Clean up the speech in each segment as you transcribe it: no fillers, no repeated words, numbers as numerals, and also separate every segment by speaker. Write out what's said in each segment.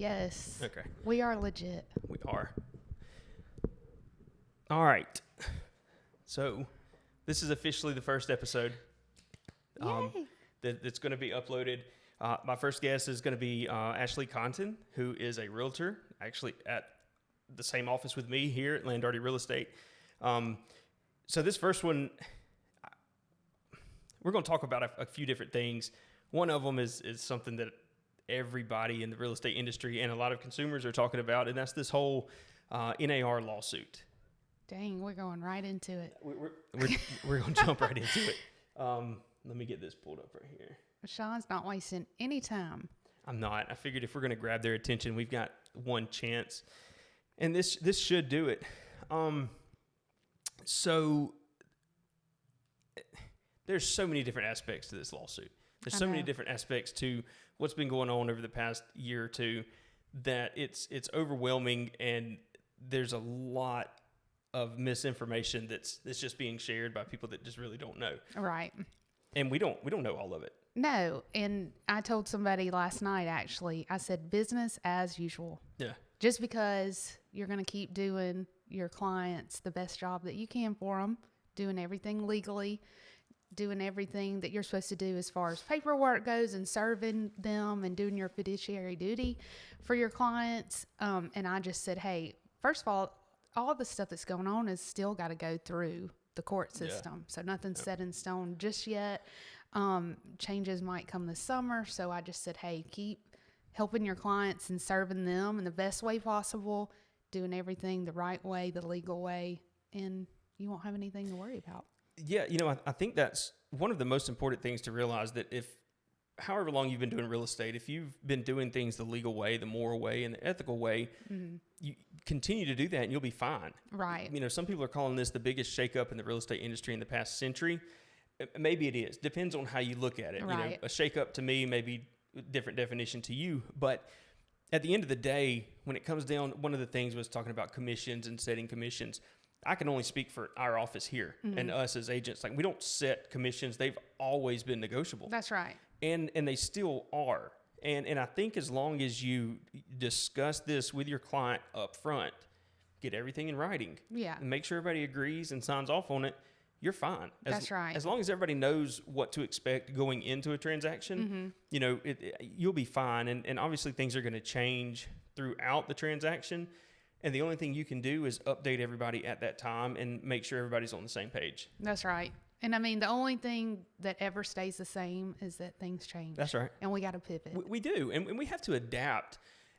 Speaker 1: Yes.
Speaker 2: Okay.
Speaker 1: We are legit.
Speaker 2: We are. All right. So this is officially the first episode
Speaker 1: Yay.
Speaker 2: that's going to be uploaded. My first guest is going to be Ashley Conton, who is a realtor, actually at the same office with me here at Landardi Real Estate. So this first one, we're going to talk about a few different things. One of them is something that everybody in the real estate industry and a lot of consumers are talking about, and that's this whole NAR lawsuit.
Speaker 1: Dang, we're going right into it.
Speaker 2: We're going to jump right into it. Let me get this pulled up right here.
Speaker 1: Sean's not wasting any time.
Speaker 2: I'm not. I figured if we're going to grab their attention, we've got one chance. And this should do it. So there's so many different aspects to this lawsuit. There's so many different aspects to what's been going on over the past year or two that it's overwhelming, and there's a lot of misinformation that's just being shared by people that just really don't know.
Speaker 1: Right.
Speaker 2: And we don't know all of it.
Speaker 1: No, and I told somebody last night, actually, I said business as usual.
Speaker 2: Yeah.
Speaker 1: Just because you're going to keep doing your clients the best job that you can for them, doing everything legally, doing everything that you're supposed to do as far as paperwork goes and serving them and doing your fiduciary duty for your clients. And I just said, hey, first of all the stuff that's going on is still got to go through the court system. Yeah. So nothing's set in stone just yet. Changes might come this summer. So I just said, hey, keep helping your clients and serving them in the best way possible, doing everything the right way, the legal way, and you won't have anything to worry about.
Speaker 2: Yeah, I think that's one of the most important things to realize, that however long you've been doing real estate, if you've been doing things the legal way, the moral way, and the ethical way, you continue to do that and you'll be fine.
Speaker 1: Right.
Speaker 2: Some people are calling this the biggest shakeup in the real estate industry in the past century. Maybe it is. Depends on how you look at it.
Speaker 1: Right.
Speaker 2: A shakeup to me may be a different definition to you, but at the end of the day, when it comes down, one of the things was talking about commissions and setting commissions. I can only speak for our office here and us as agents. Like, we don't set commissions. They've always been negotiable.
Speaker 1: That's right.
Speaker 2: And they still are. And I think as long as you discuss this with your client up front, get everything in writing. Yeah. And make sure everybody agrees and signs off on it, you're fine.
Speaker 1: That's right.
Speaker 2: As long as everybody knows what to expect going into a transaction, you'll be fine. And obviously things are going to change throughout the transaction. And the only thing you can do is update everybody at that time and make sure everybody's on the same page.
Speaker 1: That's right. And I mean, the only thing that ever stays the same is that things change.
Speaker 2: That's right.
Speaker 1: And we got to pivot.
Speaker 2: We do. And we have to adapt.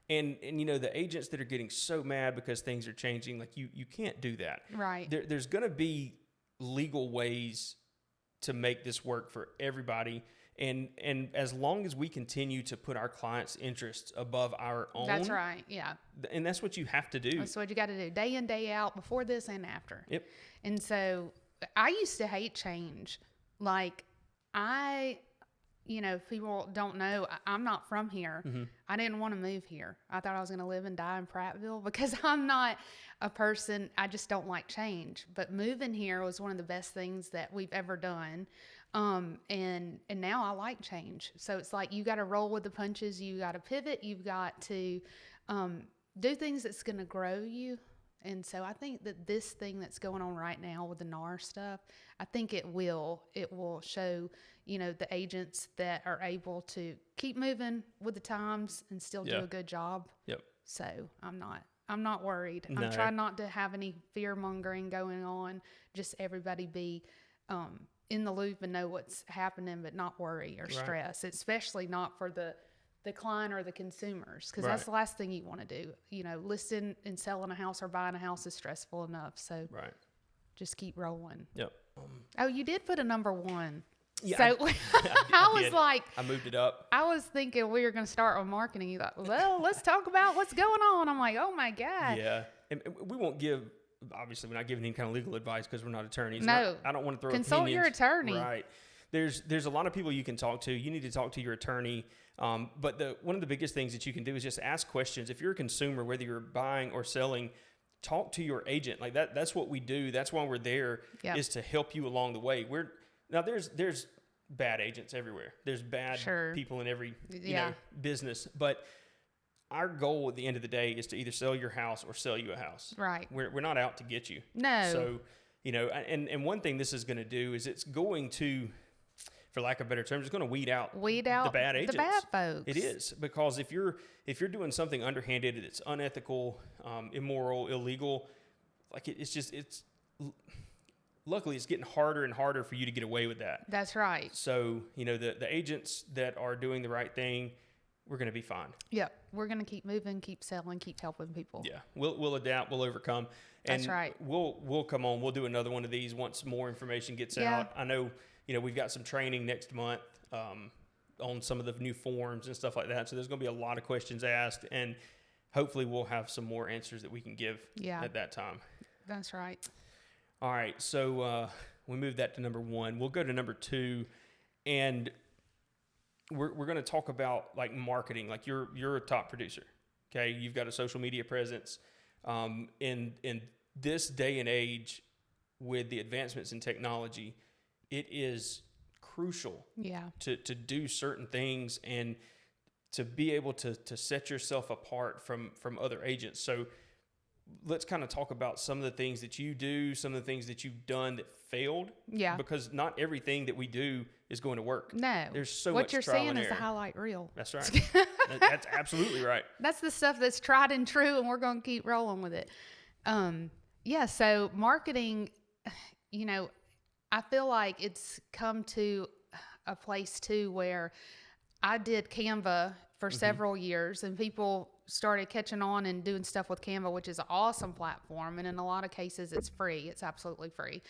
Speaker 2: And the agents that are getting so mad because things are changing, like you can't do that.
Speaker 1: Right.
Speaker 2: There's going to be legal ways to make this work for everybody. And as long as we continue to put our clients' interests above our own.
Speaker 1: That's right. Yeah.
Speaker 2: And that's what you have to do.
Speaker 1: That's what you got to do day in, day out, before this and after.
Speaker 2: Yep.
Speaker 1: And so I used to hate change. Like, if people don't know, I'm not from here. Mm-hmm. I didn't want to move here. I thought I was going to live and die in Prattville because I'm not a person, I just don't like change. But moving here was one of the best things that we've ever done. And now I like change. So it's like, you got to roll with the punches. You got to pivot. You've got to, do things that's going to grow you. And so I think that this thing that's going on right now with the NAR stuff, I think it will show, the agents that are able to keep moving with the times and still do a good job. Yep. So I'm not worried. No. I'm trying not to have any fear mongering going on. Just everybody be, in the loop and know what's happening, but not worry or stress, especially not for the client or the consumers, because that's the last thing you want to do. Listing and selling a house or buying a house is stressful enough. So just keep rolling. Yep. Oh, you did put a number 1. Yeah, so I
Speaker 2: moved it up.
Speaker 1: I was thinking we were going to start with marketing. You thought, well, let's talk about what's going on. I'm like, oh my God.
Speaker 2: Yeah. And we won't obviously we're not giving any kind of legal advice because we're not attorneys.
Speaker 1: No.
Speaker 2: I don't want to throw
Speaker 1: Consult
Speaker 2: opinions.
Speaker 1: your attorney.
Speaker 2: Right. There's a lot of people you can talk to. You need to talk to your attorney. But one of the biggest things that you can do is just ask questions. If you're a consumer, whether you're buying or selling, talk to your agent. Like that's what we do. That's why we're there, is to help you along the way. There's bad agents everywhere. There's bad people in every business. But our goal at the end of the day is to either sell your house or sell you a house.
Speaker 1: Right.
Speaker 2: We're not out to get you.
Speaker 1: No.
Speaker 2: So, and one thing this is going to do is it's going to, for lack of better terms, it's going to weed out the bad agents.
Speaker 1: The bad folks.
Speaker 2: It is, because if you're doing something underhanded, it's unethical, immoral, illegal, like it's luckily it's getting harder and harder for you to get away with that.
Speaker 1: That's right.
Speaker 2: So, the agents that are doing the right thing, we're going to be fine.
Speaker 1: Yeah. We're going to keep moving, keep selling, keep helping people.
Speaker 2: Yeah. We'll adapt, we'll overcome. And
Speaker 1: that's right.
Speaker 2: We'll come on. We'll do another one of these once more information gets out. I know, we've got some training next month on some of the new forms and stuff like that. So there's going to be a lot of questions asked, and hopefully we'll have some more answers that we can give at that time.
Speaker 1: That's right.
Speaker 2: All right. So we moved that to number 1. We'll go to number 2, and we're going to talk about like marketing. Like you're a top producer. Okay. You've got a social media presence. In this day and age, with the advancements in technology, it is crucial to do certain things and to be able to set yourself apart from other agents. So let's kind of talk about some of the things that you do, some of the things that you've done that failed. Yeah. Because not everything that we do is going to work.
Speaker 1: No.
Speaker 2: There's so
Speaker 1: what
Speaker 2: much
Speaker 1: you're
Speaker 2: trial
Speaker 1: saying
Speaker 2: and
Speaker 1: is
Speaker 2: error.
Speaker 1: the highlight reel.
Speaker 2: That's right. That's absolutely right.
Speaker 1: That's the stuff that's tried and true, and we're going to keep rolling with it. So marketing, I feel like it's come to a place too where I did Canva for several years, and people started catching on and doing stuff with Canva, which is an awesome platform. And in a lot of cases, it's free. It's absolutely free.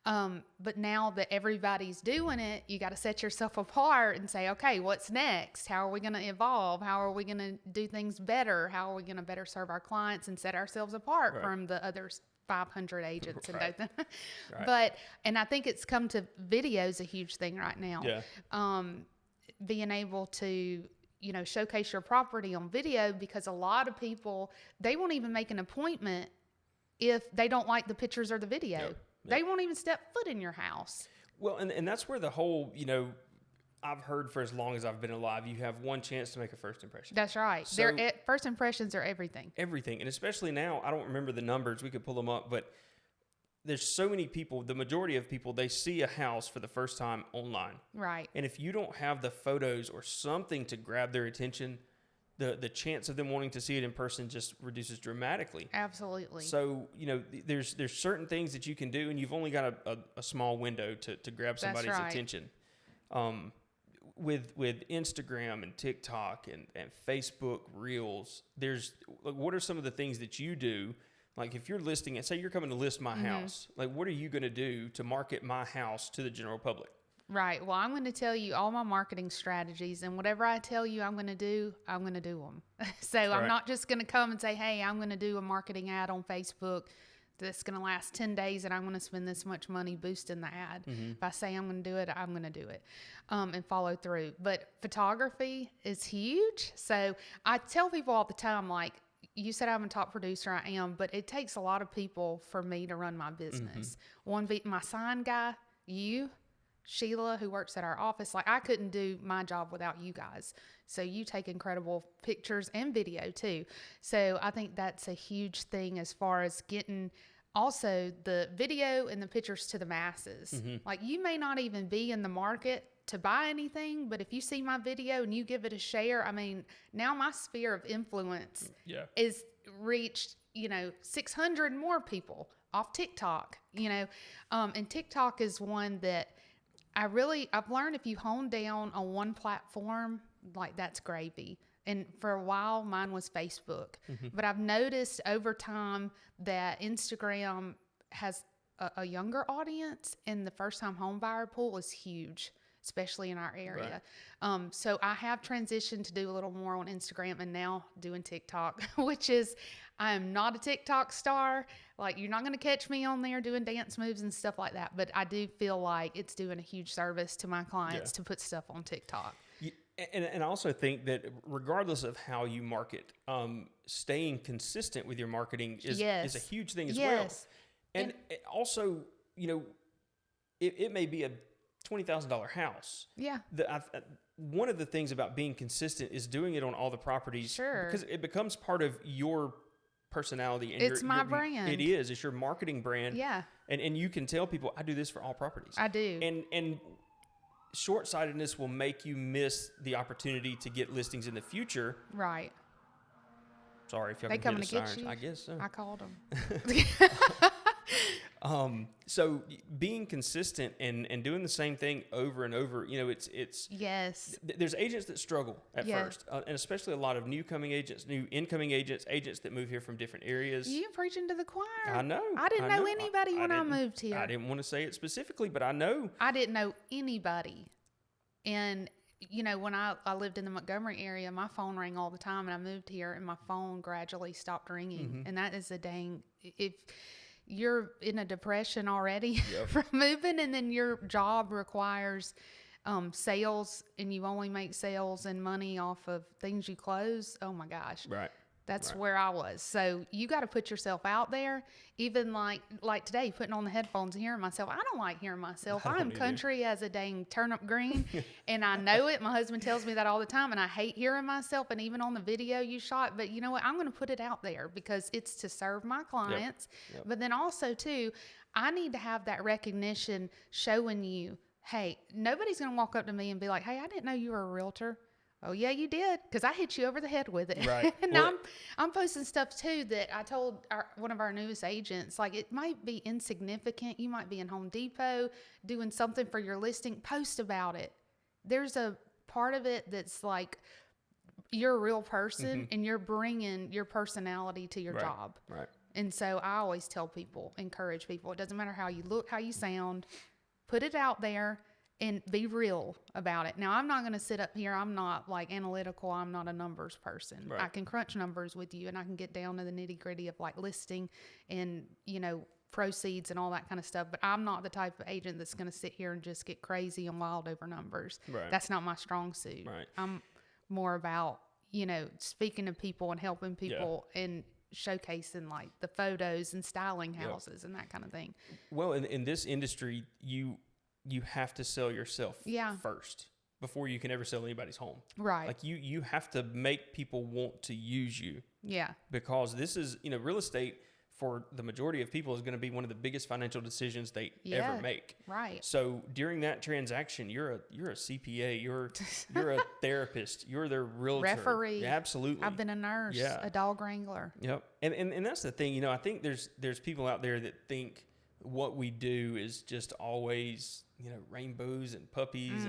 Speaker 1: But now that everybody's doing it, you got to set yourself apart and say, okay, what's next? How are we going to evolve? How are we going to do things better? How are we going to better serve our clients and set ourselves apart from the others? 500 agents and do them. But, and I think it's come to video's a huge thing right now. Yeah. Being able to, showcase your property on video, because a lot of people, they won't even make an appointment if they don't like the pictures or the video. Yep. They won't even step foot in your house.
Speaker 2: Well, and that's where the whole, I've heard for as long as I've been alive, you have one chance to make a first impression.
Speaker 1: That's right. So, first impressions are everything. Everything.
Speaker 2: And especially now, I don't remember the numbers. We could pull them up, but there's so many people, the majority of people, they see a house for the first time online. Right. And if you don't have the photos or something to grab their attention, the chance of them wanting to see it in person just reduces dramatically. Absolutely. So, there's certain things that you can do, and you've only got a small window to grab somebody's attention. With Instagram and TikTok and Facebook Reels, what are some of the things that you do? Like if you're listing it, say you're coming to list my house, like what are you going to do to market my house to the general public? Right. Well, I'm going to tell you all my marketing strategies, and whatever I tell you I'm going to do them. So I'm not just going to come and say, hey, I'm going to do a marketing ad on Facebook that's going to last 10 days and I'm going to spend this much money boosting the ad. If I say I'm going to do it, I'm going to do it and follow through. But photography is huge. So I tell people all the time, like, you said I'm a top producer. I am, but it takes a lot of people for me to run my business. One beat my sign guy, Sheila, who works at our office. Like, I couldn't do my job without you guys. So you take incredible pictures and video too. So I think that's a huge thing as far as getting also the video and the pictures to the masses. Like, you may not even be in the market to buy anything, but if you see my video and you give it a share, I mean, now my sphere of influence is reached, 600 more people off TikTok, and TikTok is one that I've learned if you hone down on one platform, like, that's gravy. And for a while, mine was Facebook. But I've noticed over time that Instagram has a younger audience, and the first-time home buyer pool is huge, especially in our area. Right. So I have transitioned to do a little more on Instagram and now doing TikTok, which is, I am not a TikTok star. Like, you're not going to catch me on there doing dance moves and stuff like that. But I do feel like it's doing a huge service to my clients to put stuff on TikTok. And I also think that regardless of how you market, staying consistent with your marketing is a huge thing as well. And also, it may be a $20,000 house.
Speaker 1: Yeah.
Speaker 2: One of the things about being consistent is doing it on all the properties.
Speaker 1: Sure.
Speaker 2: Because it becomes part of your personality. And
Speaker 1: it's my brand.
Speaker 2: It is. It's your marketing brand.
Speaker 1: Yeah.
Speaker 2: And you can tell people, I do this for all properties.
Speaker 1: I do.
Speaker 2: And short-sightedness will make you miss the opportunity to get listings in the future.
Speaker 1: Right.
Speaker 2: Sorry if y'all
Speaker 1: They
Speaker 2: can hear
Speaker 1: coming
Speaker 2: the
Speaker 1: to get
Speaker 2: sirens.
Speaker 1: you?
Speaker 2: I guess so.
Speaker 1: I called them.
Speaker 2: So being consistent and doing the same thing over and over, it's
Speaker 1: yes.
Speaker 2: There's agents that struggle at first, and especially a lot of new incoming agents that move here from different areas.
Speaker 1: You preaching to the choir.
Speaker 2: I know.
Speaker 1: I didn't know anybody when I moved here.
Speaker 2: I didn't want to say it specifically, but I know.
Speaker 1: I didn't know anybody. And when I lived in the Montgomery area, my phone rang all the time, and I moved here and my phone gradually stopped ringing. Mm-hmm. And that is if you're in a depression already from moving, and then your job requires sales, and you only make sales and money off of things you close. Oh my gosh.
Speaker 2: Right.
Speaker 1: That's where I was. So you got to put yourself out there. Even like today, putting on the headphones and hearing myself. I don't like hearing myself. I'm country as a dang turnip green, and I know it. My husband tells me that all the time, and I hate hearing myself. And even on the video you shot, but you know what? I'm going to put it out there because it's to serve my clients. Yep. But then also too, I need to have that recognition showing you, hey, nobody's going to walk up to me and be like, hey, I didn't know you were a realtor. Oh, yeah, you did, because I hit you over the head with it.
Speaker 2: Right.
Speaker 1: And well, I'm posting stuff, too, that I told one of our newest agents, like, it might be insignificant. You might be in Home Depot doing something for your listing. Post about it. There's a part of it that's like you're a real person, and you're bringing your personality to your job.
Speaker 2: Right.
Speaker 1: And so I always tell people, encourage people, it doesn't matter how you look, how you sound, put it out there. And be real about it. Now, I'm not going to sit up here. I'm not like analytical. I'm not a numbers person.
Speaker 2: Right.
Speaker 1: I can crunch numbers with you, and I can get down to the nitty gritty of like listing and, proceeds and all that kind of stuff. But I'm not the type of agent that's going to sit here and just get crazy and wild over numbers.
Speaker 2: Right.
Speaker 1: That's not my strong suit.
Speaker 2: Right.
Speaker 1: I'm more about, speaking to people and helping people and showcasing like the photos and styling houses and that kind of thing.
Speaker 2: Well, in this industry, you have to sell yourself first before you can ever sell anybody's home.
Speaker 1: Right.
Speaker 2: Like you have to make people want to use you.
Speaker 1: Yeah.
Speaker 2: Because this is, real estate for the majority of people is going to be one of the biggest financial decisions they ever make.
Speaker 1: Right.
Speaker 2: So during that transaction, you're a CPA, you're a therapist, you're their realtor.
Speaker 1: Referee.
Speaker 2: Yeah, absolutely.
Speaker 1: I've been a nurse, a dog wrangler.
Speaker 2: Yep. And that's the thing, I think there's people out there that think what we do is just always, rainbows and puppies.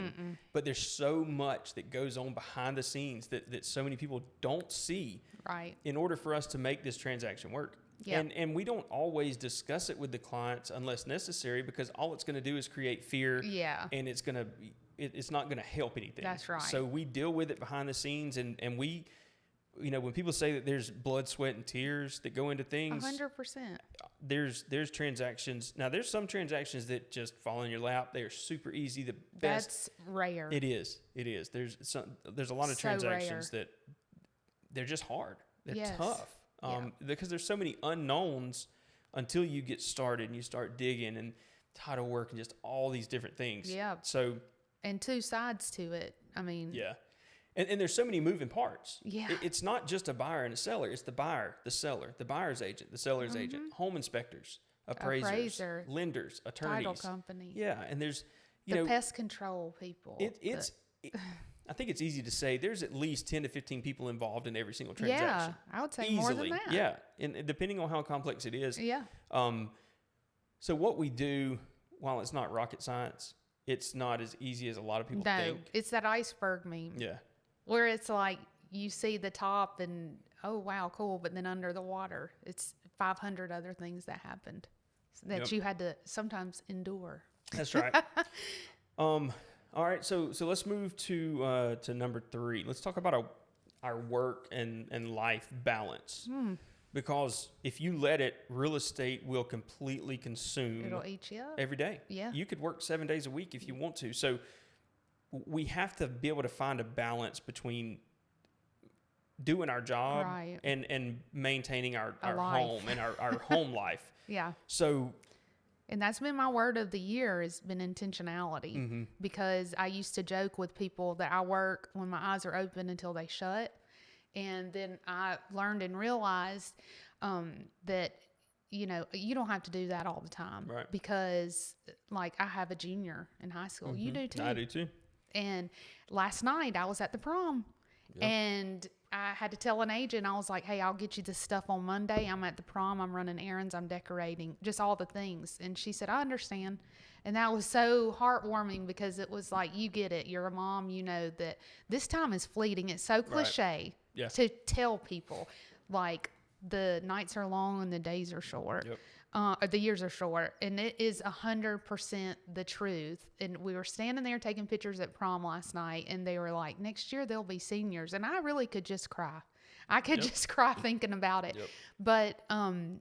Speaker 2: But there's so much that goes on behind the scenes that so many people don't see in order for us to make this transaction work. Yep. And we don't always discuss it with the clients unless necessary, because all it's going to do is create fear. Yeah. And it's not going to help anything.
Speaker 1: That's right.
Speaker 2: So we deal with it behind the scenes, and we, when people say that there's blood, sweat, and tears that go into things,
Speaker 1: 100%.
Speaker 2: There's transactions. Now, there's some transactions that just fall in your lap. They are super easy. The best.
Speaker 1: That's rare.
Speaker 2: It is. There's a lot of transactions that they're just hard. They're tough. Because there's so many unknowns until you get started and you start digging and title work and just all these different things.
Speaker 1: Yeah.
Speaker 2: So.
Speaker 1: And two sides to it. I mean.
Speaker 2: Yeah. And there's so many moving parts.
Speaker 1: Yeah.
Speaker 2: It's not just a buyer and a seller. It's the buyer, the seller, the buyer's agent, the seller's agent, home inspectors, appraisers, lenders, attorneys.
Speaker 1: Title company.
Speaker 2: Yeah. And there's,
Speaker 1: the pest control people.
Speaker 2: I think it's easy to say there's at least 10 to 15 people involved in every single transaction.
Speaker 1: Yeah. I would say
Speaker 2: easily.
Speaker 1: More than that.
Speaker 2: Yeah. And depending on how complex it is.
Speaker 1: Yeah.
Speaker 2: So what we do, while it's not rocket science, it's not as easy as a lot of people think.
Speaker 1: It's that iceberg meme.
Speaker 2: Yeah.
Speaker 1: Where it's like you see the top and, oh, wow, cool. But then under the water, it's 500 other things that happened that you had to sometimes endure.
Speaker 2: That's right. All right. So let's move to number 3. Let's talk about our work and life balance. Because if you let it, real estate will completely consume.
Speaker 1: It'll eat you up.
Speaker 2: Every day.
Speaker 1: Yeah.
Speaker 2: You could work 7 days a week if you want to. So we have to be able to find a balance between doing our job and maintaining our home and our home life.
Speaker 1: Yeah.
Speaker 2: So
Speaker 1: And that's been my word of the year, has been intentionality. Because I used to joke with people that I work when my eyes are open until they shut. And then I learned and realized that, you don't have to do that all the time.
Speaker 2: Right.
Speaker 1: Because, like, I have a junior in high school. You do too.
Speaker 2: I do too.
Speaker 1: And last night I was at the prom. Yep. And I had to tell an agent, I was like, hey, I'll get you this stuff on Monday. I'm at the prom. I'm running errands. I'm decorating, just all the things. And she said, I understand. And that was so heartwarming because it was like, you get it. You're a mom. You know that this time is fleeting. It's so cliche to tell people, like, the nights are long and the days are short. Yep. The years are short, and it is 100% the truth. And we were standing there taking pictures at prom last night, and they were like, next year they'll be seniors. And I really could just cry. I could just cry thinking about it. Yep. But, and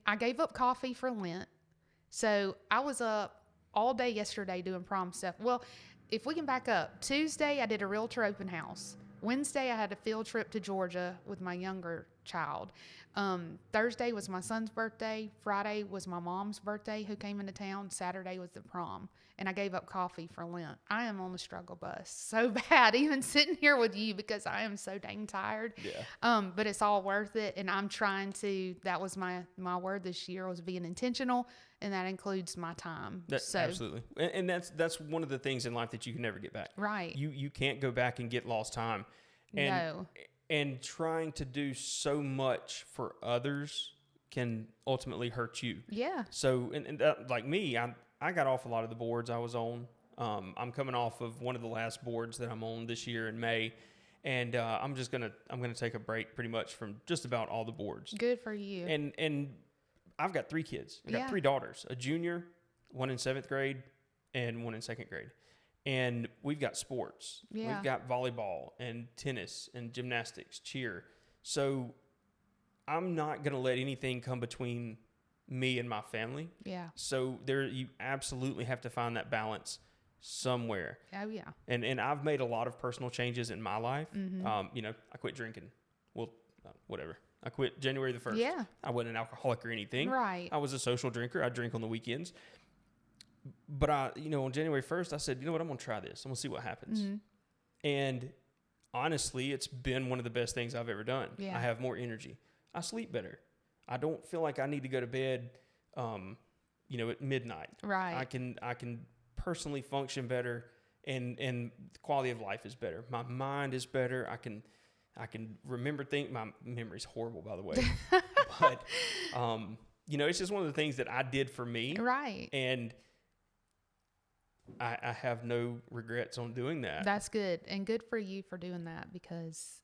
Speaker 1: I gave up coffee for Lent. So I was up all day yesterday doing prom stuff. Well, if we can back up, Tuesday I did a realtor open house. Wednesday I had a field trip to Georgia with my younger child. Thursday was my son's birthday. Friday was my mom's birthday who came into town. Saturday was the prom. And I gave up coffee for Lent. I am on the struggle bus so bad, even sitting here with you, because I am so dang tired. Yeah. But it's all worth it. And I'm trying to, that was my word this year, was being intentional. And that includes my time.
Speaker 2: Absolutely. And that's one of the things in life that you can never get back.
Speaker 1: Right.
Speaker 2: You can't go back and get lost time. And trying to do so much for others can ultimately hurt you. Yeah. So, and that, like me, I got off a lot of the boards I was on. I'm coming off of one of the last boards that I'm on this year in May. And I'm gonna take a break pretty much from just about all the boards.
Speaker 1: Good for you.
Speaker 2: And I've got 3 kids. I got 3 daughters, a junior, one in 7th grade, and one in 2nd grade. And we've got sports. Yeah. We've got volleyball and tennis and gymnastics, cheer. So I'm not going to let anything come between me and my family. Yeah. So you absolutely have to find that balance somewhere. Oh, yeah. And I've made a lot of personal changes in my life. Mm-hmm. I quit drinking. Well, whatever. I quit January the 1st. Yeah. I wasn't an alcoholic or anything. Right. I was a social drinker. I drink on the weekends. But on January 1st, I said, you know what, I'm going to try this. I'm going to see what happens. Mm-hmm. And honestly, it's been one of the best things I've ever done. Yeah. I have more energy. I sleep better. I don't feel like I need to go to bed, at midnight. Right. I can personally function better, and the quality of life is better. My mind is better. I can remember things. My memory's horrible, by the way. But, it's just one of the things that I did for me. Right. And I have no regrets on doing that. That's good. And good for you for doing that, because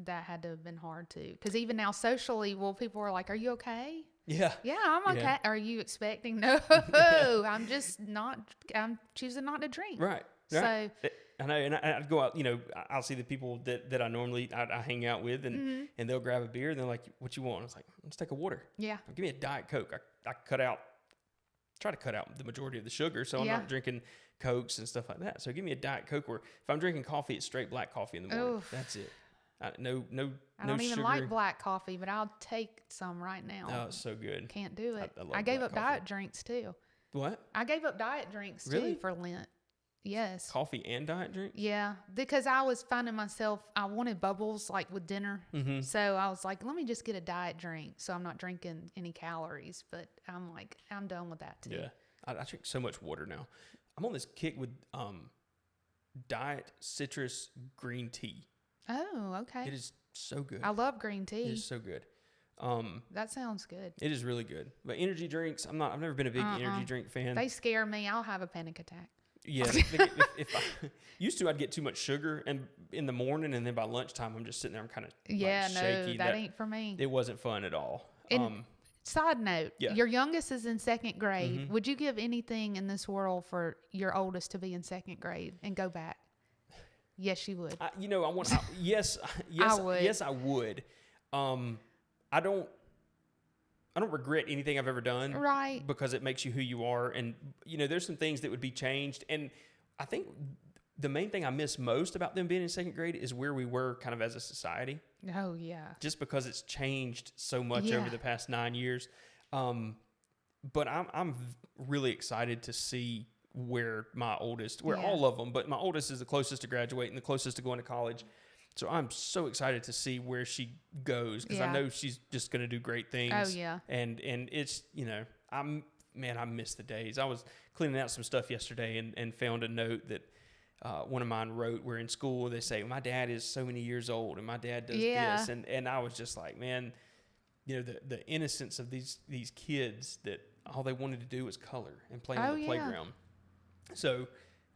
Speaker 2: that had to have been hard too. Because even now socially, people are like, are you okay? Yeah. Yeah, I'm okay. Yeah. Are you expecting? No, I'm choosing not to drink. Right. So I know, and I'd go out, I'll see the people that I normally I hang out with, and they'll grab a beer, and they're like, what you want? I was like, let's take a water. Yeah. Give me a Diet Coke. I try to cut out the majority of the sugar, so I'm not drinking Cokes and stuff like that. So give me a Diet Coke, or if I'm drinking coffee, it's straight black coffee in the morning. Oof. That's it. No I don't even like black coffee, but I'll take some right now. Oh, it's so good. Can't do it. I gave up diet drinks too. What? I gave up diet drinks too for Lent. Yes. Coffee and diet drinks? Yeah, because I was finding myself, I wanted bubbles like with dinner. Mm-hmm. So I was like, let me just get a diet drink so I'm not drinking any calories. But I'm like, I'm done with that too. Yeah. I drink so much water now. I'm on this kick with diet citrus green tea. Oh, okay. It is so good. I love green tea. It is so good. That sounds good. It is really good. But energy drinks, I've never been a big energy drink fan. They scare me. I'll have a panic attack. Yeah. if I used to, I'd get too much sugar, and in the morning, and then by lunchtime, I'm just sitting there. I'm kind of shaky. No, that ain't for me. It wasn't fun at all. And side note, your youngest is in 2nd grade. Mm-hmm. Would you give anything in this world for your oldest to be in 2nd grade and go back? Yes, you would. Yes, I would. Yes, I would. I don't regret anything I've ever done. Right. Because it makes you who you are. And, there's some things that would be changed. And I think the main thing I miss most about them being in 2nd grade is where we were kind of as a society. Oh, yeah. Just because it's changed so much over the past 9 years. but I'm really excited to see where my oldest,
Speaker 1: Yeah.
Speaker 2: all of them, but my oldest is the closest to graduate and the closest to going to college. So I'm so excited to see where she goes because I
Speaker 1: Yeah.
Speaker 2: know she's just going to do great things.
Speaker 1: Oh, yeah.
Speaker 2: And it's, you know, I miss the days. I was cleaning out some stuff yesterday and found a note that one of mine wrote. We're in school. They say, my dad is so many years old and my dad does this. And I was just like, man, you know, the innocence of these kids that all they wanted to do was color and play on the playground. So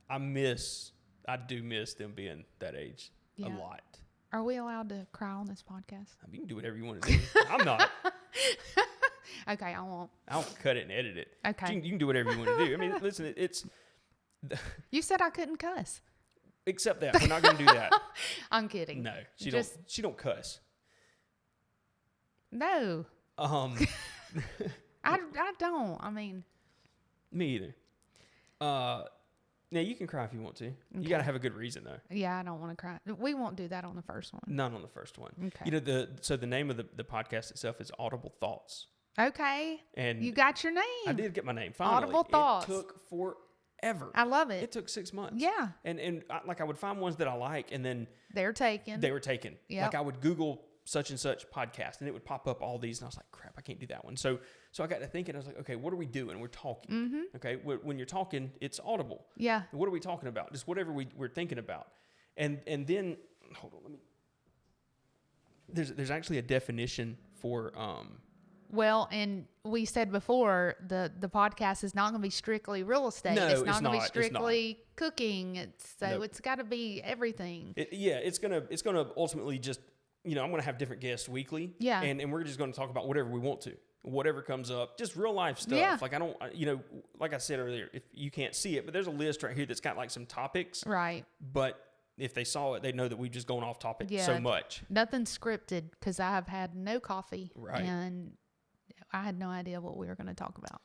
Speaker 2: I do miss them being that age a lot.
Speaker 1: Are we allowed to cry on this podcast?
Speaker 2: I mean, you can do whatever you want to do. I'm not.
Speaker 1: Okay, I won't.
Speaker 2: I'll cut it and edit it.
Speaker 1: Okay.
Speaker 2: You can do whatever you want to do. I mean, listen, it's...
Speaker 1: You said I couldn't cuss.
Speaker 2: Except that. We're not going to do that.
Speaker 1: I'm kidding.
Speaker 2: No. She don't cuss.
Speaker 1: No.
Speaker 2: I
Speaker 1: don't. I mean...
Speaker 2: Me either. Now, you can cry if you want to. Okay. You got to have a good reason, though.
Speaker 1: Yeah, I don't want to cry. We won't do that on the first one.
Speaker 2: None on the first one.
Speaker 1: Okay.
Speaker 2: You know, the name of the podcast itself is Audible Thoughts.
Speaker 1: Okay.
Speaker 2: And
Speaker 1: you got your name.
Speaker 2: I did get my name. Finally.
Speaker 1: Audible Thoughts.
Speaker 2: It took forever.
Speaker 1: I love it.
Speaker 2: It took 6 months.
Speaker 1: Yeah.
Speaker 2: And I would find ones that I like, and then...
Speaker 1: They were taken.
Speaker 2: Yep. Like I would Google such and such podcast, and it would pop up all these, and I was like, crap, I can't do that one. So I got to thinking, I was like, okay, what are we doing? We're talking.
Speaker 1: Mm-hmm.
Speaker 2: Okay, when you're talking, it's audible.
Speaker 1: Yeah.
Speaker 2: What are we talking about? Just whatever we're thinking about. And then, hold on, there's actually a definition for...
Speaker 1: Well, and we said before, the podcast is not going to be strictly real estate.
Speaker 2: No,
Speaker 1: it's not going to be
Speaker 2: not.
Speaker 1: strictly cooking.
Speaker 2: Nope.
Speaker 1: It's got to be everything.
Speaker 2: It's gonna ultimately just, you know, I'm gonna have different guests weekly.
Speaker 1: Yeah.
Speaker 2: And we're just gonna talk about whatever we want to, whatever comes up, just real life stuff.
Speaker 1: Yeah.
Speaker 2: Like I don't, you know, like I said earlier, if you can't see it, but there's a list right here that's got like some topics.
Speaker 1: Right.
Speaker 2: But if they saw it, they'd know that we've just gone off topic
Speaker 1: Yeah.
Speaker 2: so much.
Speaker 1: Nothing scripted because I have had no coffee.
Speaker 2: Right.
Speaker 1: And I had no idea what we were going to talk about.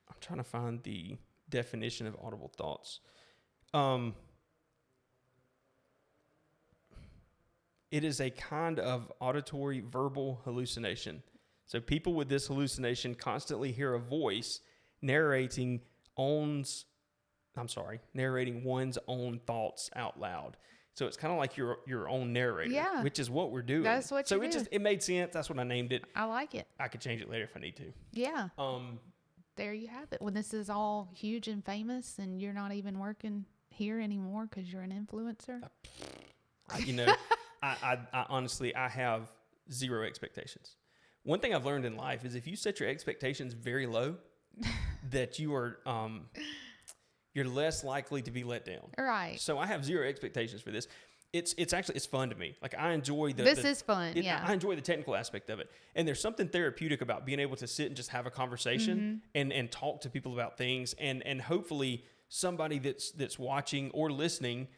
Speaker 2: I'm trying to find the definition of audible thoughts. It is a kind of auditory verbal hallucination. So people with this hallucination constantly hear a voice narrating one's own thoughts out loud. So it's kind of like your own narrator, which is what we're doing.
Speaker 1: That's what you do.
Speaker 2: It made sense. That's what I named it.
Speaker 1: I like it.
Speaker 2: I could change it later if I need to.
Speaker 1: Yeah. There you have it. When this is all huge and famous and you're not even working here anymore because you're an influencer.
Speaker 2: You know, I honestly, I have zero expectations. One thing I've learned in life is if you set your expectations very low, that you are, you're less likely to be let down.
Speaker 1: Right.
Speaker 2: So I have zero expectations for this. It's fun to me. Like I enjoy
Speaker 1: This is fun. Yeah.
Speaker 2: I enjoy the technical aspect of it. And there's something therapeutic about being able to sit and just have a conversation and talk to people about things and hopefully somebody that's watching or listening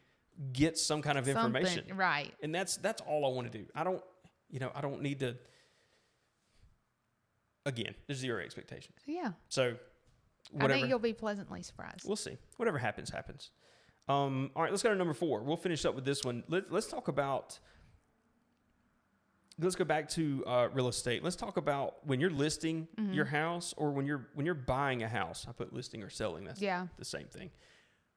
Speaker 2: gets some kind of information.
Speaker 1: Right.
Speaker 2: And that's all I want to do. I don't need to, again, there's zero expectations.
Speaker 1: Yeah.
Speaker 2: So whatever.
Speaker 1: I think you'll be pleasantly surprised.
Speaker 2: We'll see. Whatever happens, happens. All right, let's go to number 4. We'll finish up with this one. Let's talk about, let's go back to real estate. Let's talk about when you're listing your house or when you're buying a house. I put listing or selling. That's the same thing.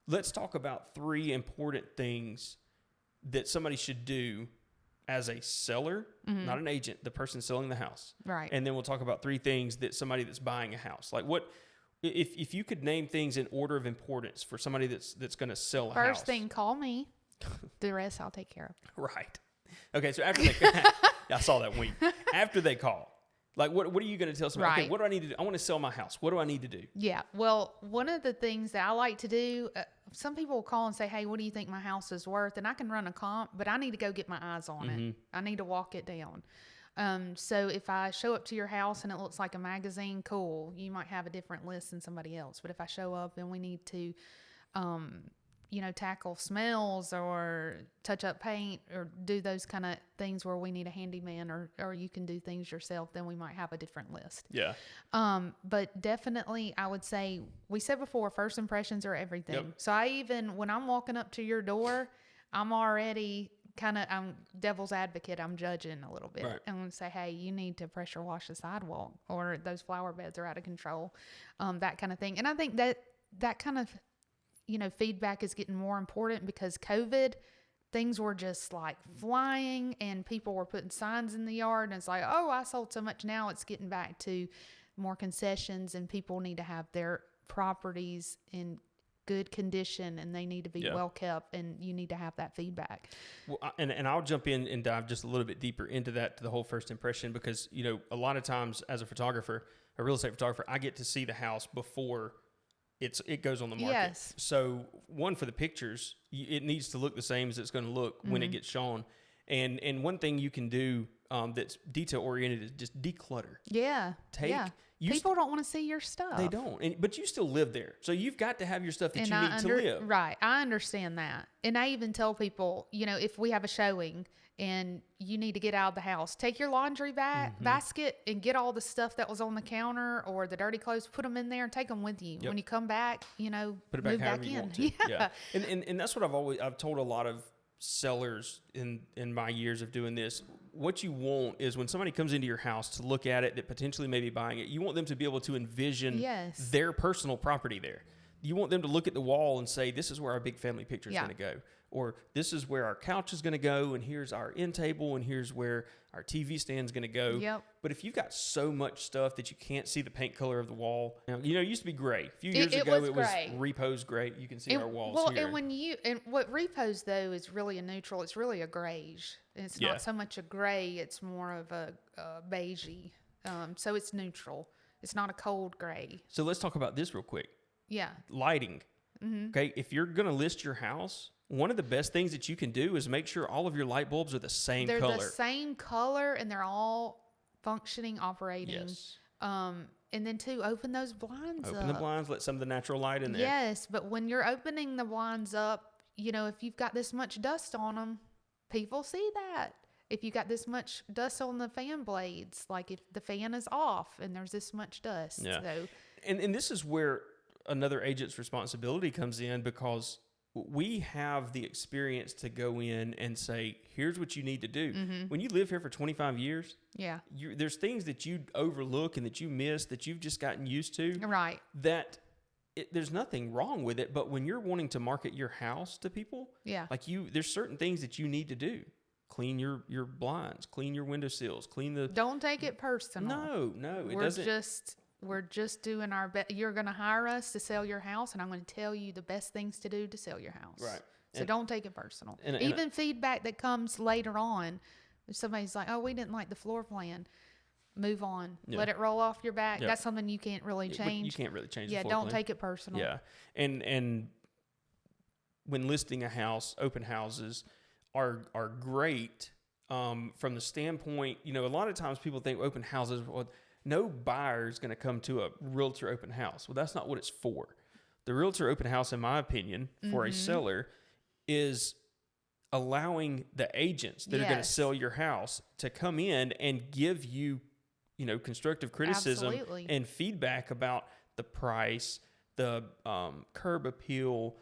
Speaker 2: Let's talk about 3 important things that somebody should do as a seller, not an agent, the person selling the house.
Speaker 1: Right.
Speaker 2: And then we'll talk about 3 things that somebody that's buying a house. Like what, if you could name things in order of importance for somebody that's going to sell a house.
Speaker 1: First thing, call me. The rest I'll take care of.
Speaker 2: Right. Okay, so after they I saw that wink. After they call, like what are you going to tell somebody?
Speaker 1: Right.
Speaker 2: Okay, what do I need to do? I want to sell my house. What do I need to do?
Speaker 1: Yeah. Well, one of the things that I like to do, some people will call and say, hey, what do you think my house is worth? And I can run a comp, but I need to go get my eyes on it. I need to walk it down. So if I show up to your house and it looks like a magazine, cool. You might have a different list than somebody else. But if I show up and we need to, tackle smells or touch up paint or do those kind of things where we need a handyman or you can do things yourself, then we might have a different list.
Speaker 2: Yeah.
Speaker 1: But definitely I would say, we said before, first impressions are everything.
Speaker 2: Yep.
Speaker 1: So when I'm walking up to your door, I'm already I'm devil's advocate. I'm judging a little bit.
Speaker 2: Right.
Speaker 1: I'm going to say, hey, you need to pressure wash the sidewalk, or those flower beds are out of control, that kind of thing. And I think that kind of, feedback is getting more important because COVID, things were just like flying and people were putting signs in the yard. And it's like, oh, I sold so much. Now it's getting back to more concessions, and people need to have their properties in good condition, and they need to be well kept, and you need to have that feedback.
Speaker 2: Well, and I'll jump in and dive just a little bit deeper into that, to the whole first impression, because, a lot of times as a photographer, a real estate photographer, I get to see the house before it goes on the market.
Speaker 1: Yes.
Speaker 2: So one, for the pictures, it needs to look the same as it's going to look when it gets shown. And one thing you can do that's detail oriented is just declutter.
Speaker 1: Yeah. People don't want to see your stuff.
Speaker 2: They don't. But you still live there. So you've got to have your stuff that you need to live.
Speaker 1: Right. I understand that. And I even tell people, if we have a showing and you need to get out of the house, take your laundry basket and get all the stuff that was on the counter or the dirty clothes, put them in there and take them with you. Yep. When you come back, put it back, move back in. You want to.
Speaker 2: Yeah. And that's what I've told a lot of sellers in my years of doing this. What you want is when somebody comes into your house to look at it, that potentially may be buying it, you want them to be able to envision their personal property there. You want them to look at the wall and say, this is where our big family picture is going to go. Or this is where our couch is going to go, and here's our end table, and here's where our TV stand is going to go.
Speaker 1: Yep.
Speaker 2: But if you've got so much stuff that you can't see the paint color of the wall, it used to be gray. A few years ago, it was repose gray. You can see our walls here.
Speaker 1: And what repose, though, is really a neutral. It's really a grayish. It's not so much a gray. It's more of a beigey. So it's neutral. It's not a cold gray.
Speaker 2: So let's talk about this real quick.
Speaker 1: Yeah.
Speaker 2: Lighting. Mm-hmm. Okay. If you're going to list your house, one of the best things that you can do is make sure all of your light bulbs are the same color.
Speaker 1: They're the same color, and they're all functioning, operating.
Speaker 2: Yes.
Speaker 1: And then, too, open those blinds up.
Speaker 2: Open the blinds, let some of the natural light in there.
Speaker 1: Yes, but when you're opening the blinds up, if you've got this much dust on them, people see that. If you got this much dust on the fan blades, like if the fan is off and there's this much dust.
Speaker 2: Yeah.
Speaker 1: So.
Speaker 2: And this is where another agent's responsibility comes in, because we have the experience to go in and say, here's what you need to do. Mm-hmm. When you live here for 25 years, there's things that you overlook and that you miss that you've just gotten used to.
Speaker 1: Right.
Speaker 2: There's nothing wrong with it, but when you're wanting to market your house to people, there's certain things that you need to do. Clean your blinds, clean your windowsills,
Speaker 1: Don't take it personal.
Speaker 2: No, it doesn't.
Speaker 1: We're just doing our best. You're going to hire us to sell your house, and I'm going to tell you the best things to do to sell your house.
Speaker 2: Right.
Speaker 1: So don't take it personal. Even feedback that comes later on, if somebody's like, oh, we didn't like the floor plan, move on. Yeah. Let it roll off your back. Yep. That's something you can't really change.
Speaker 2: You can't really change the floor
Speaker 1: don't
Speaker 2: plan.
Speaker 1: Take it personal.
Speaker 2: Yeah. And when listing a house, open houses are great from the standpoint, a lot of times people think open houses, no buyer is going to come to a realtor open house. Well, that's not what it's for. The realtor open house, in my opinion, for a seller is allowing the agents that are going to sell your house to come in and give you, constructive criticism and feedback about the price, the curb appeal.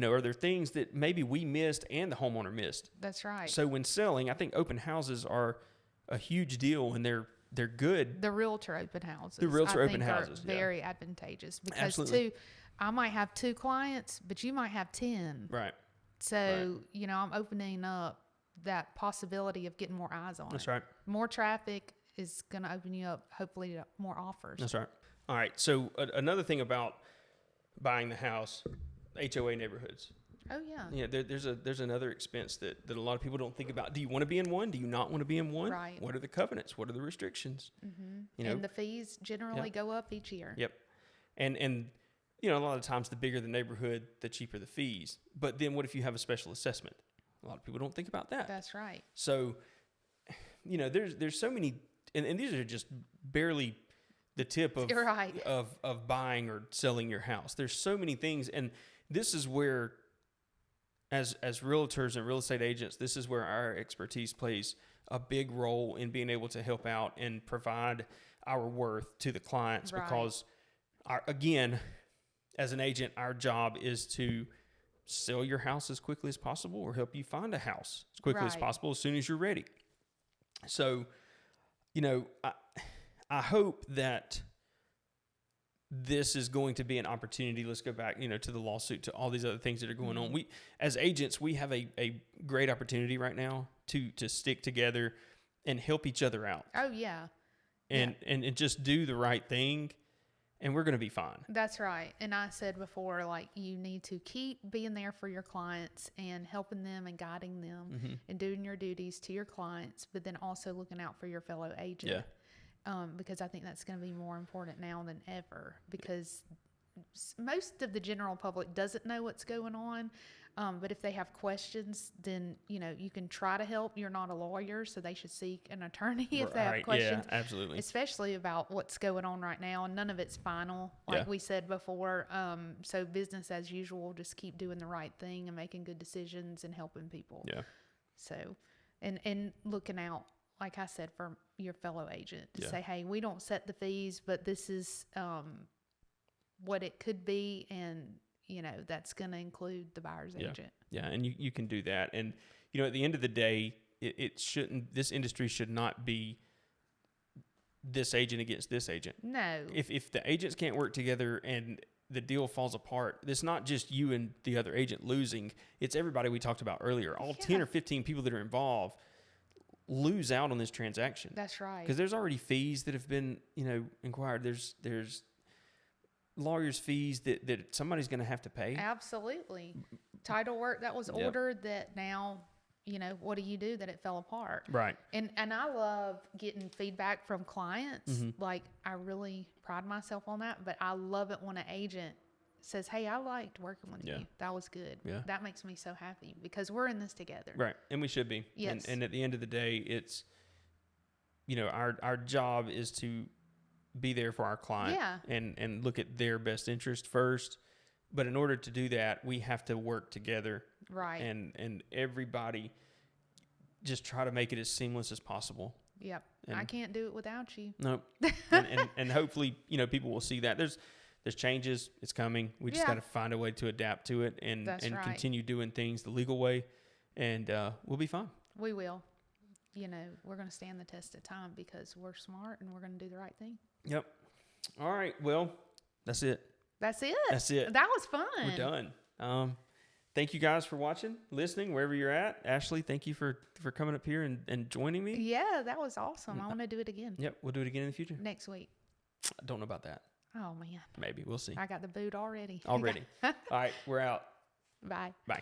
Speaker 2: Are there things that maybe we missed and the homeowner missed?
Speaker 1: That's right.
Speaker 2: So when selling, I think open houses are a huge deal, and they're good.
Speaker 1: The realtor open houses.
Speaker 2: Are
Speaker 1: very advantageous because too, I might have 2 clients, but you might have 10.
Speaker 2: Right.
Speaker 1: So, I'm opening up that possibility of getting more eyes on it.
Speaker 2: That's right.
Speaker 1: More traffic is going to open you up, hopefully, to more offers.
Speaker 2: That's right. All right. So another thing about buying the house, HOA neighborhoods.
Speaker 1: Oh, yeah.
Speaker 2: Yeah, there's another expense that a lot of people don't think about. Do you want to be in one? Do you not want to be in one?
Speaker 1: Right.
Speaker 2: What are the covenants? What are the restrictions?
Speaker 1: Mm-hmm. And the fees generally go up each year.
Speaker 2: Yep. And a lot of times the bigger the neighborhood, the cheaper the fees. But then what if you have a special assessment? A lot of people don't think about that.
Speaker 1: That's right.
Speaker 2: So, there's so many, and these are just barely the tip of buying or selling your house. There's so many things, and this is where as realtors and real estate agents, this is where our expertise plays a big role in being able to help out and provide our worth to the clients. Right. Because again, as an agent, our job is to sell your house as quickly as possible or help you find a house as quickly as possible as soon as you're ready. So, I hope that this is going to be an opportunity. Let's go back, to the lawsuit, to all these other things that are going on. We, as agents, we have a great opportunity right now to stick together and help each other out.
Speaker 1: Oh, yeah.
Speaker 2: And just do the right thing, and we're going to be fine.
Speaker 1: That's right. And I said before, like, you need to keep being there for your clients and helping them and guiding them and doing your duties to your clients, but then also looking out for your fellow agent.
Speaker 2: Yeah.
Speaker 1: Because I think that's going to be more important now than ever, because most of the general public doesn't know what's going on. But if they have questions, then, you can try to help. You're not a lawyer, so they should seek an attorney if they have questions.
Speaker 2: Yeah, absolutely.
Speaker 1: Especially about what's going on right now. And none of it's final, like we said before. So business as usual, just keep doing the right thing and making good decisions and helping people.
Speaker 2: Yeah.
Speaker 1: So, and looking out, like I said, for your fellow agent to say, hey, we don't set the fees, but this is what it could be. And, that's going to include the buyer's agent.
Speaker 2: Yeah. And you can do that. And, at the end of the day, it shouldn't, this industry should not be this agent against this agent.
Speaker 1: No.
Speaker 2: If the agents can't work together and the deal falls apart, it's not just you and the other agent losing. It's everybody we talked about earlier. All 10 or 15 people that are involved lose out on this transaction.
Speaker 1: That's right.
Speaker 2: Because there's already fees that have been, inquired. There's lawyers' fees that somebody's going to have to pay.
Speaker 1: Absolutely. Title work that was ordered that now, what do you do that it fell apart?
Speaker 2: Right.
Speaker 1: And I love getting feedback from clients. Like, I really pride myself on that, but I love it when an agent says, hey, I liked working with you. That was good.
Speaker 2: Yeah.
Speaker 1: That makes me so happy because we're in this together.
Speaker 2: Right. And we should be.
Speaker 1: Yes.
Speaker 2: And at the end of the day, it's, our job is to be there for our client and look at their best interest first. But in order to do that, we have to work together.
Speaker 1: Right.
Speaker 2: And everybody just try to make it as seamless as possible.
Speaker 1: Yep. And I can't do it without you.
Speaker 2: Nope. and hopefully, people will see that. There's changes. It's coming. We just got to find a way to adapt to it and continue doing things the legal way. And we'll be fine.
Speaker 1: We will. We're going to stand the test of time because we're smart and we're going to do the right thing.
Speaker 2: Yep. All right. Well, that's it.
Speaker 1: That's it.
Speaker 2: That's it.
Speaker 1: That was fun.
Speaker 2: We're done. Thank you guys for watching, listening, wherever you're at. Ashley, thank you for coming up here and joining me.
Speaker 1: Yeah, that was awesome. I want to do it again.
Speaker 2: Yep. We'll do it again in the future.
Speaker 1: Next week.
Speaker 2: I don't know about that.
Speaker 1: Oh, man.
Speaker 2: Maybe. We'll see.
Speaker 1: I got the boot already.
Speaker 2: All right. We're out.
Speaker 1: Bye.
Speaker 2: Bye.